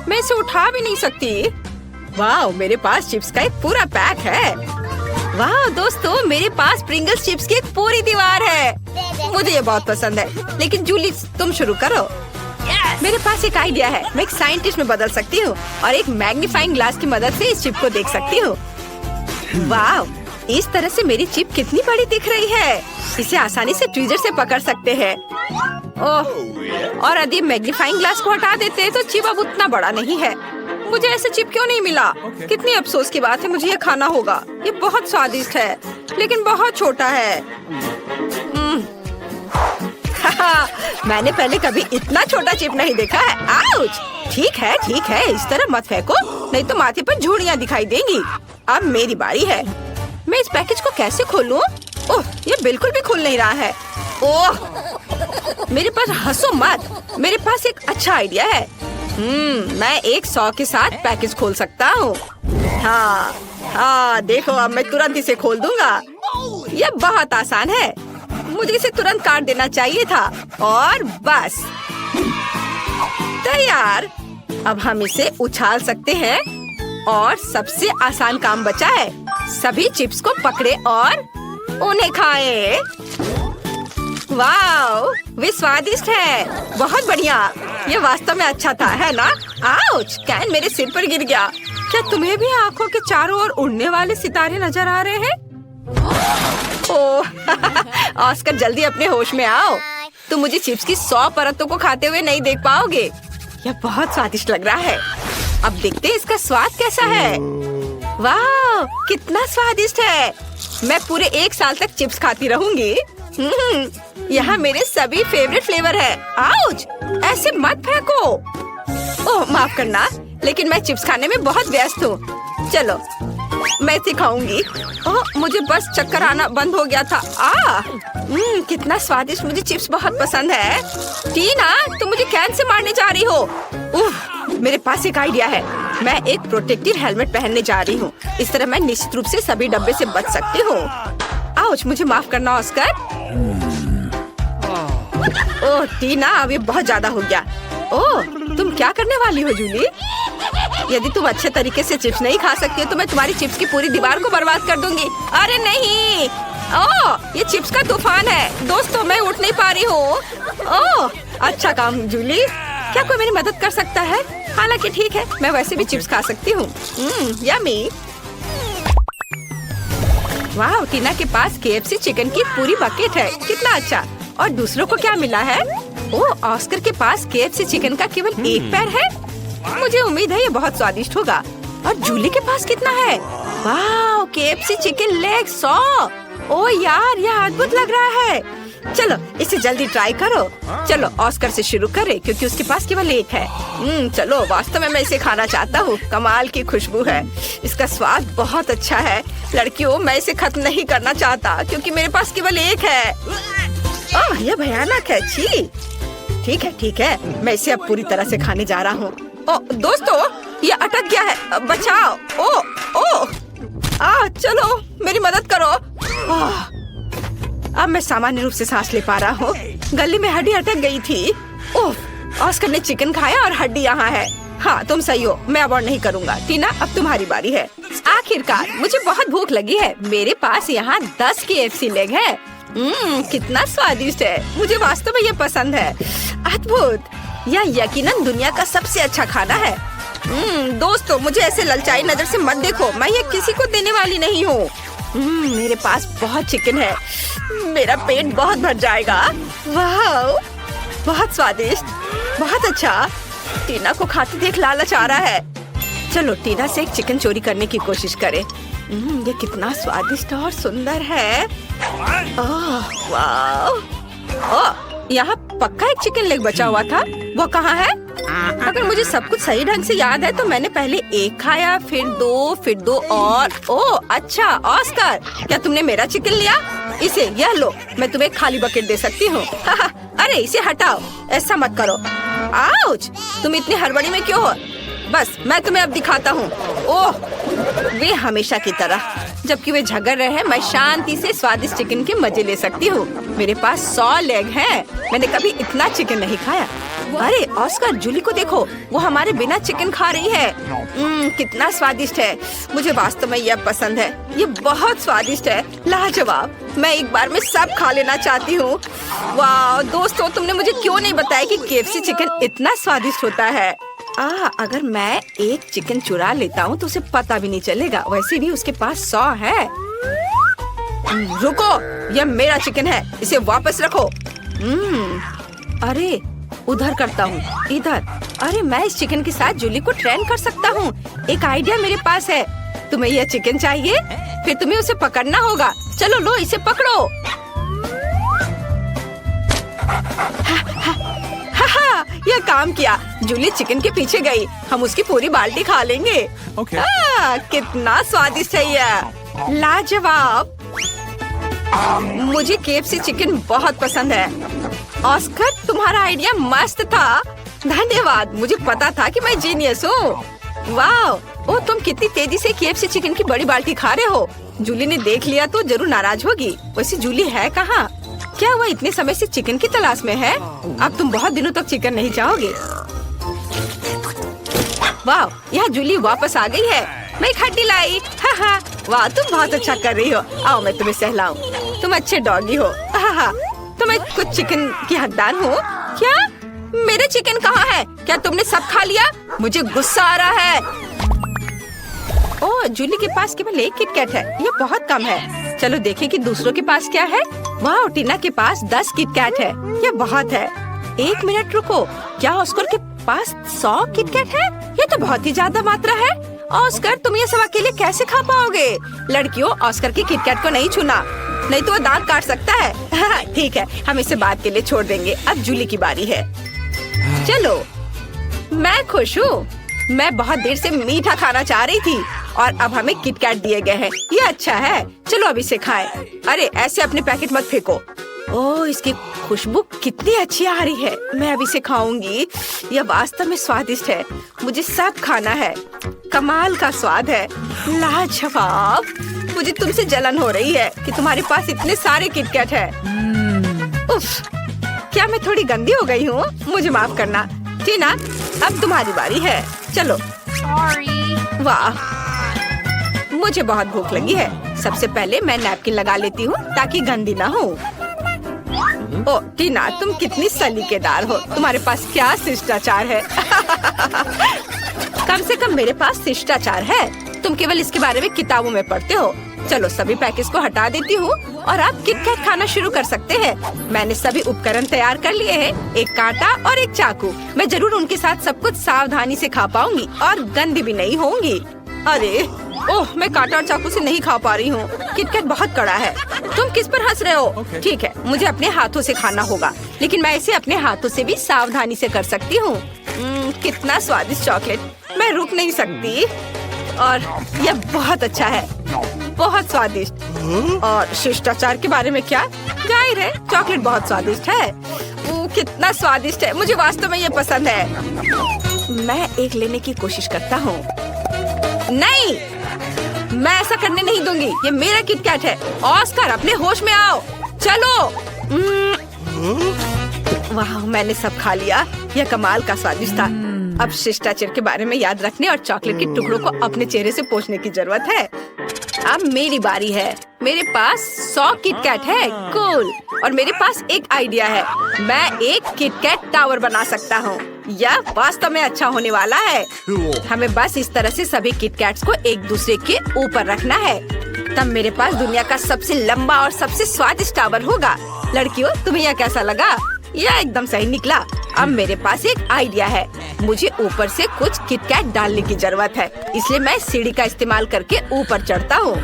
मैं इसे उठा भी नहीं सकती। वाह, मेरे पास चिप्स का एक पूरा पैक है। वाह दोस्तों, मेरे पास प्रिंगल्स चिप्स की एक पूरी दीवार है। मुझे ये बहुत पसंद है। लेकिन जूली, तुम शुरू करो। मेरे पास एक आइडिया है। मैं एक साइंटिस्ट में बदल सकती हूँ, और एक मैग्नीफाइंग ग्लास की मदद से इस चिप को देख सकती हूँ। वाह, इस तरह से मेरी चिप कितनी बड़ी दिख रही है। इसे आसानी से ट्वीजर से पकड़ सकते हैं। ओह, और यदि मैग्नीफाइंग ग्लास को हटा देते हैं तो चिप अब उतना बड़ा नहीं है। मुझे ऐसे चिप क्यों नहीं मिला? कितनी अफसोस की बात है। मुझे ये खाना होगा। ये बहुत स्वादिष्ट है, लेकिन बहुत छोटा है। मैंने पहले कभी इतना छोटा चिप नहीं देखा है। आउच! ठीक है, ठीक है, इस तरह मत फेंको, नहीं तो माथे पर झुर्रियाँ दिखाई देंगी। अब मेरी बारी है। मैं इस पैकेज को कैसे खोलूं? ओह, ये बिल्कुल भी खुल नहीं रहा है। ओह, मेरे पास हंसो मत। मेरे पास एक अच्छा आइडिया है। मैं एक 100 के साथ पैकेज खोल सकता हूँ। हाँ, देखो, अब मैं तुरंत इसे खोल दूंगा। ये बहुत आसान है। मुझे इसे तुरंत काट देना चाहिए था, और बस तैयार। अब हम इसे उछाल सकते हैं, और सबसे आसान काम बचा है। सभी चिप्स को पकड़े और उन्हें खाएं। वाह, वे स्वादिष्ट है। बहुत बढ़िया। ये वास्तव में अच्छा था, है ना? आउच! कैन मेरे सिर पर गिर गया। क्या तुम्हें भी आंखों के चारों ओर उड़ने वाले सितारे नजर आ रहे हैं? ओह, ऑस्कर, जल्दी अपने होश में आओ। तुम मुझे चिप्स की 100 परतों को खाते हुए नहीं देख पाओगे। यह बहुत स्वादिष्ट लग रहा है। अब देखते हैं इसका स्वाद कैसा है। वाह, कितना स्वादिष्ट है। मैं पूरे 1 साल तक चिप्स खाती रहूंगी। यहाँ मेरे सभी फेवरेट फ्लेवर है। आउच! ऐसे मत फेंको। ओह माफ करना, लेकिन मैं चिप्स खाने में बहुत व्यस्त हूँ। चलो मैं सिखाऊंगी। ओह मुझे बस चक्कर आना बंद हो गया था। कितना स्वादिष्ट, मुझे चिप्स बहुत पसंद है। टीना, तुम मुझे कैन से मारने जा रही हो? मेरे पास एक आइडिया है। मैं एक प्रोटेक्टिव हेलमेट पहनने जा रही हूँ। इस तरह मैं निश्चित रूप से सभी डब्बे से बच सकती हूँ। आउच! मुझे माफ करना ऑस्कर। ओह टीना, अब ये बहुत ज्यादा हो गया। ओह तुम क्या करने वाली हो जूली? यदि तुम अच्छे तरीके से चिप्स नहीं खा सकती हो तो मैं तुम्हारी चिप्स की पूरी दीवार को बर्बाद कर दूंगी। अरे नहीं! ओह ये चिप्स का तूफान है। दोस्तों मैं उठ नहीं पा रही हूँ। ओह अच्छा काम जूली। क्या कोई मेरी मदद कर सकता है? हालांकि ठीक है, मैं वैसे भी चिप्स खा सकती हूँ। यम्मी। वाह, टीना के पास KFC चिकन की पूरी बकेट है। कितना अच्छा। और दूसरों को क्या मिला है? ओह ऑस्कर के पास KFC चिकन का केवल एक पैर है। मुझे उम्मीद है ये बहुत स्वादिष्ट होगा। और जूली के पास कितना है? वाह, KFC चिकन लेग 100। ओह यार, यह अद्भुत लग रहा है। चलो इसे जल्दी ट्राई करो। चलो ऑस्कर से शुरू करें क्योंकि उसके पास केवल एक है। चलो, वास्तव में मैं इसे खाना चाहता हूँ। कमाल की खुशबू है। इसका स्वाद बहुत अच्छा है। लड़कियों, मैं इसे खत्म नहीं करना चाहता क्योंकि मेरे पास केवल एक है। ओह यह भयानक है। छी। ठीक है, मैं इसे अब पूरी तरह से खाने जा रहा हूँ। ओह दोस्तों, ये अटक गया है। बचाओ। ओह चलो मेरी मदद करो। अब मैं सामान्य रूप से सांस ले पा रहा हूँ। गले में हड्डी अटक गई थी। ओह ऑस्कर ने चिकन खाया और हड्डी यहाँ है। हाँ तुम सही हो, मैं अबॉर्ड नहीं करूँगा। टीना, अब तुम्हारी बारी है। आखिरकार मुझे बहुत भूख लगी है। मेरे पास यहाँ 10 KFC लेग है। कितना स्वादिष्ट है। मुझे वास्तव में ये पसंद है। अद्भुत। यह यकीनन दुनिया का सबसे अच्छा खाना है। दोस्तों, मुझे ऐसे ललचाई नजर से मत देखो। मैं ये किसी को देने वाली नहीं हूँ। मेरे पास बहुत चिकन है। मेरा पेट बहुत भर जाएगा। वाह, बहुत स्वादिष्ट, बहुत अच्छा। टीना को खाते देख लालच आ रहा है। चलो टीना से एक चिकन चोरी करने की कोशिश करें। ये कितना स्वादिष्ट और सुंदर है। वाह, यहाँ पक्का एक चिकन लेग बचा हुआ था। वो कहाँ है? अगर मुझे सब कुछ सही ढंग से याद है तो मैंने पहले एक खाया, फिर दो और ओह अच्छा ऑस्कर, क्या तुमने मेरा चिकन लिया? इसे यह लो, मैं तुम्हें खाली बकेट दे सकती हूँ। अरे इसे हटाओ, ऐसा मत करो। आउच! तुम इतनी हड़बड़ी में क्यों हो? बस मैं तुम्हें अब दिखाता हूँ। ओह वे हमेशा की तरह, जबकि वे झगड़ रहे हैं, मैं शांति से स्वादिष्ट चिकन के मजे ले सकती हूँ। मेरे पास 100 लेग हैं। मैंने कभी इतना चिकन नहीं खाया। अरे ऑस्कर, जूली को देखो, वो हमारे बिना चिकन खा रही है। कितना स्वादिष्ट है। मुझे वास्तव में यह पसंद है। ये बहुत स्वादिष्ट है, लाजवाब। मैं एक बार में सब खा लेना चाहती हूँ। वाह दोस्तों, तुमने मुझे क्यों नहीं बताया कि KFC चिकन इतना स्वादिष्ट होता है? अगर मैं एक चिकन चुरा लेता हूँ तो उसे पता भी नहीं चलेगा। वैसे भी उसके पास 100 है। रुको, यह मेरा चिकन है, इसे वापस रखो। अरे उधर करता हूँ, इधर। अरे मैं इस चिकन के साथ जूली को ट्रेन कर सकता हूँ। एक आइडिया मेरे पास है। तुम्हें यह चिकन चाहिए? फिर तुम्हें उसे पकड़ना होगा। चलो लो, इसे पकड़ो। यह काम किया। जूली चिकन के पीछे गई। हम उसकी पूरी बाल्टी खा लेंगे। Okay. कितना स्वादिष्ट है यह, लाजवाब। मुझे KFC चिकन बहुत पसंद है। ऑस्कर, तुम्हारा आइडिया मस्त था। धन्यवाद। मुझे पता था कि मैं जीनियस हूँ। वाह, ओ तुम कितनी तेजी से KFC चिकन की बड़ी बाल्टी खा रहे हो। जूली ने देख लिया तो जरूर नाराज होगी। वैसे जूली है कहाँ? क्या वह इतने समय से चिकन की तलाश में है? अब तुम बहुत दिनों तक चिकन नहीं चाहोगे। वाह, यह जूली वापस आ गई है। मैं एक हड्डी लाई। वाह, तुम बहुत अच्छा कर रही हो। आओ मैं तुम्हें सहलाऊं। तुम अच्छे डॉगी हो। तो मैं कुछ चिकन की हकदार हूँ। क्या? मेरे चिकन कहाँ है? क्या तुमने सब खा लिया? मुझे गुस्सा आ रहा है। ओह, जूली के पास केवल एक किटकैट है। ये बहुत कम है। चलो देखें कि दूसरों के पास क्या है। वाह, टीना के पास 10 किटकैट है। ये बहुत है। एक मिनट रुको, क्या ऑस्कर के पास 100 किटकैट है? ये तो बहुत ही ज्यादा मात्रा है। ऑस्कर, तुम ये सब अकेले कैसे खा पाओगे? लड़कियों, ऑस्कर की किटकैट को नहीं छूना, नहीं तो वो दांत काट सकता है। ठीक है, हम इसे बात के लिए छोड़ देंगे। अब जूली की बारी है। चलो, मैं खुश हूँ। मैं बहुत देर से मीठा खाना चाह रही थी और अब हमें किटकैट दिए गए हैं। ये अच्छा है, चलो अब इसे खाएं। अरे ऐसे अपने पैकेट मत फेंको। ओह, इसकी खुशबू कितनी अच्छी आ रही है। मैं अब इसे खाऊंगी। यह वास्तव में स्वादिष्ट है। मुझे सब खाना है। कमाल का स्वाद है, लाजवाब। मुझे तुमसे जलन हो रही है कि तुम्हारे पास इतने सारे किटकैट है। उफ, क्या मैं थोड़ी गंदी हो गई हूँ? मुझे माफ करना। टीना, अब तुम्हारी बारी है। चलो। वाह, मुझे बहुत भूख लगी है। सबसे पहले मैं नैपकिन लगा लेती हूँ ताकि गंदी ना हो। ओ टीना, तुम कितनी सलीकेदार हो। तुम्हारे पास क्या शिष्टाचार है। कम से कम मेरे पास शिष्टाचार है। तुम केवल इसके बारे में किताबों में पढ़ते हो। चलो, सभी पैकेज को हटा देती हूँ और आप किटकैट खाना शुरू कर सकते हैं। मैंने सभी उपकरण तैयार कर लिए हैं, एक कांटा और एक चाकू। मैं जरूर उनके साथ सब कुछ सावधानी से खा पाऊंगी और गंदी भी नहीं होंगी। अरे ओह, मैं कांटा और चाकू से नहीं खा पा रही हूँ। किटकैट बहुत कड़ा है। तुम किस पर हंस रहे हो? ठीक है, मुझे अपने हाथों से खाना होगा, लेकिन मैं इसे अपने हाथों से भी सावधानी से कर सकती हूँ। कितना स्वादिष्ट चॉकलेट, मैं रुक नहीं सकती। और यह बहुत अच्छा है, बहुत स्वादिष्ट। और शिष्टाचार के बारे में क्या? जाहिर है, चॉकलेट बहुत स्वादिष्ट है। कितना स्वादिष्ट है, मुझे वास्तव में ये पसंद है। मैं एक लेने की कोशिश करता हूँ। नहीं, मैं ऐसा करने नहीं दूंगी। ये मेरा किटकैट है। ऑस्कर, अपने होश में आओ। चलो। वाह, मैंने सब खा लिया। यह कमाल का स्वादिष्ट था। अब शिष्टाचार के बारे में याद रखने और चॉकलेट के टुकड़ों को अपने चेहरे से पोंछने की जरूरत है। अब मेरी बारी है। मेरे पास 100 किटकैट है। कूल। और मेरे पास एक आइडिया है। मैं एक किटकैट टावर बना सकता हूँ। यह वास्तव में अच्छा होने वाला है। हमें बस इस तरह से सभी किटकैट्स को एक दूसरे के ऊपर रखना है। तब मेरे पास दुनिया का सबसे लंबा और सबसे स्वादिष्ट टावर होगा। लड़कियों, तुम्हें यह कैसा लगा? यह एकदम सही निकला। अब मेरे पास एक आइडिया है। मुझे ऊपर से कुछ किटकैट डालने की जरूरत है, इसलिए मैं सीढ़ी का इस्तेमाल करके ऊपर चढ़ता हूँ।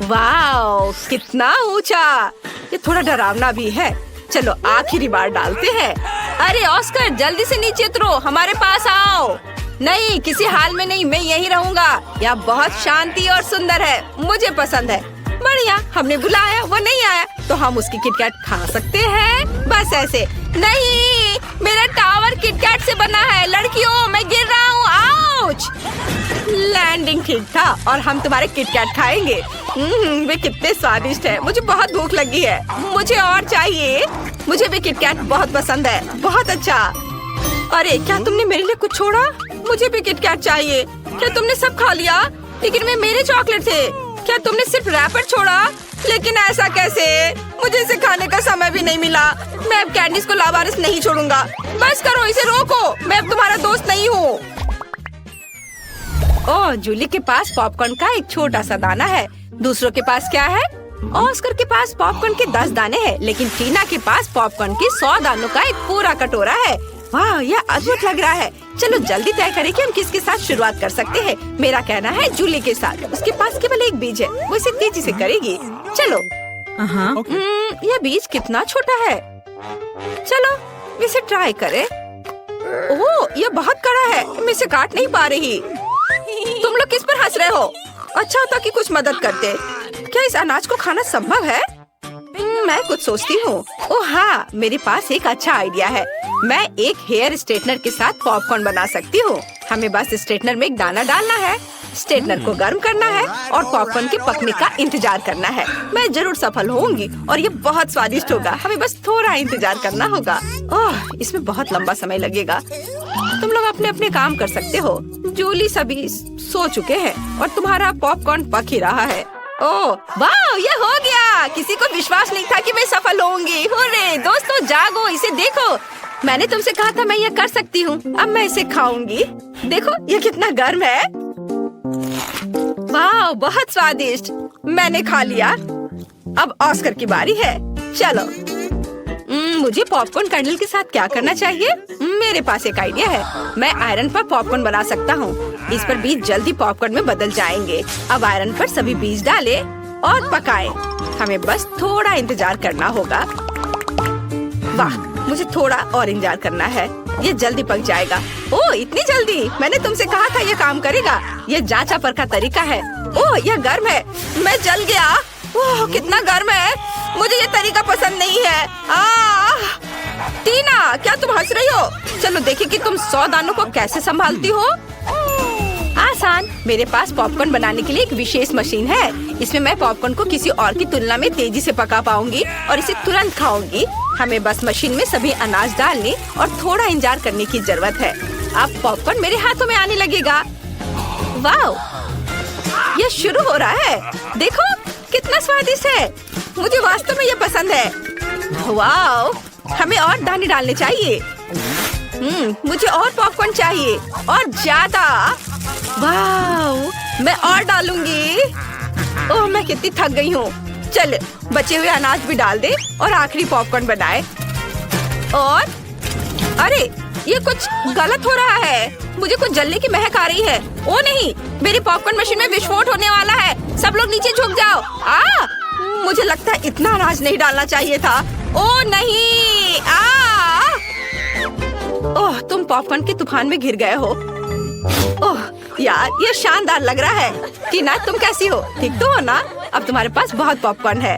वाह, कितना ऊंचा! ये थोड़ा डरावना भी है। चलो, आखिरी बार डालते हैं। अरे ऑस्कर, जल्दी से नीचे उतरो, हमारे पास आओ। नहीं, किसी हाल में नहीं, मैं यहीं रहूंगा। यह बहुत शांति और सुंदर है, मुझे पसंद है। बढ़िया, हमने बुलाया, वो नहीं आया, तो हम उसकी किटकैट खा सकते हैं। बस ऐसे। नहीं, मेरा टावर किटकैट से बना है। लड़कियों, मैं गिर रहा हूँ। आउच! लैंडिंग ठीक था और हम तुम्हारे किटकैट खाएंगे। वे कितने स्वादिष्ट है। मुझे बहुत भूख लगी है, मुझे और चाहिए। मुझे भी किटकैट बहुत पसंद है, बहुत अच्छा। अरे क्या तुमने मेरे लिए कुछ छोड़ा? मुझे भी किटकैट चाहिए। क्या तुमने सब खा लिया? लेकिन वे मेरे चॉकलेट थे। क्या तुमने सिर्फ रैपर छोड़ा? लेकिन ऐसा कैसे? मुझे इसे खाने का समय भी नहीं मिला। मैं अब कैंडीज को लावारिस नहीं छोड़ूंगा। बस करो, इसे रोको। मैं अब तुम्हारा दोस्त नहीं हूँ। ओह, जूली के पास पॉपकॉर्न का एक छोटा सा दाना है। दूसरों के पास क्या है? ऑस्कर के पास पॉपकॉर्न के 10 दाने हैं, लेकिन टीना के पास पॉपकॉर्न के 100 दानों का एक पूरा कटोरा है। वाह, यह अद्भुत लग रहा है। चलो जल्दी तय करें कि हम किसके साथ शुरुआत कर सकते हैं। मेरा कहना है जूली के साथ। उसके पास केवल एक बीज है, वो इसे तेजी से करेगी। चलो। यह बीज कितना छोटा है। चलो इसे ट्राई करें। ओह, यह बहुत कड़ा है, मैं इसे काट नहीं पा रही। तुम लोग किस पर हंस रहे हो? अच्छा होता कि कुछ मदद करते। क्या इस अनाज को खाना संभव है? मैं कुछ सोचती हूँ। ओह हाँ, मेरे पास एक अच्छा आइडिया है। मैं एक हेयर स्ट्रेटनर के साथ पॉपकॉर्न बना सकती हूँ। हमें बस स्ट्रेटनर में एक दाना डालना है, स्ट्रेटनर को गर्म करना है और पॉपकॉर्न के पकने का इंतजार करना है। मैं जरूर सफल होंगी और ये बहुत स्वादिष्ट होगा। हमें बस थोड़ा इंतजार करना होगा। ओह, इसमें बहुत लंबा समय लगेगा। तुम लोग अपने अपने काम कर सकते हो। जूली सभी सो चुके हैं और तुम्हारा पॉपकॉर्न पक ही रहा है। ओह वाह, ये हो गया। किसी को विश्वास नहीं था कि मैं सफल होंगी। हुर्रे दोस्तों, जागो, इसे देखो। मैंने तुमसे कहा था मैं ये कर सकती हूँ। अब मैं इसे खाऊंगी। देखो ये कितना गर्म है। वाह, बहुत स्वादिष्ट। मैंने खा लिया। अब ऑस्कर की बारी है। चलो। मुझे पॉपकॉर्न कर्नल के साथ क्या करना चाहिए? मेरे पास एक आइडिया है। मैं आयरन पर पॉपकॉर्न बना सकता हूँ। इस पर बीज जल्दी पॉपकॉर्न में बदल जाएंगे। अब आयरन पर सभी बीज डाले और पकाए। हमें बस थोड़ा इंतजार करना होगा। वाह, मुझे थोड़ा और इंतजार करना है। ये जल्दी पक जाएगा। ओह, इतनी जल्दी! मैंने तुमसे कहा था ये काम करेगा। ये जांचा पर का तरीका है। ओह, यह गर्म है। मैं जल गया। ओह, कितना गर्म है। मुझे ये तरीका पसंद नहीं है। टीना, क्या तुम हंस रही हो? चलो देखें कि तुम 100 दानों को कैसे संभालती हो। आसान। मेरे पास पॉपकॉर्न बनाने के लिए एक विशेष मशीन है। इसमें मैं पॉपकॉर्न को किसी और की तुलना में तेजी से पका पाऊंगी और इसे तुरंत खाऊंगी। हमें बस मशीन में सभी अनाज डालने और थोड़ा इंतजार करने की जरूरत है। अब पॉपकॉर्न मेरे हाथों में आने लगेगा। वाह, ये शुरू हो रहा है। देखो कितना स्वादिष्ट है। मुझे वास्तव में ये पसंद है। वाह, हमें और दाने डालने चाहिए। मुझे और पॉपकॉर्न चाहिए और ज्यादा। वाह, मैं और डालूंगी। ओह, मैं कितनी थक गई हूँ। चल, बचे हुए अनाज भी डाल दे और आखिरी पॉपकॉर्न बनाए। और अरे, ये कुछ गलत हो रहा है। मुझे कुछ जलने की महक आ रही है। ओ नहीं, मेरी पॉपकॉर्न मशीन में विस्फोट होने वाला है। सब लोग नीचे झुक जाओ। मुझे लगता है इतना अनाज नहीं डालना चाहिए था। ओ नहीं! ओह, तुम पॉपकॉर्न के तूफान में घिर गए हो। ओह यार, ये शानदार लग रहा है। टीना, तुम कैसी हो? ठीक तो हो ना? अब तुम्हारे पास बहुत पॉपकॉर्न है।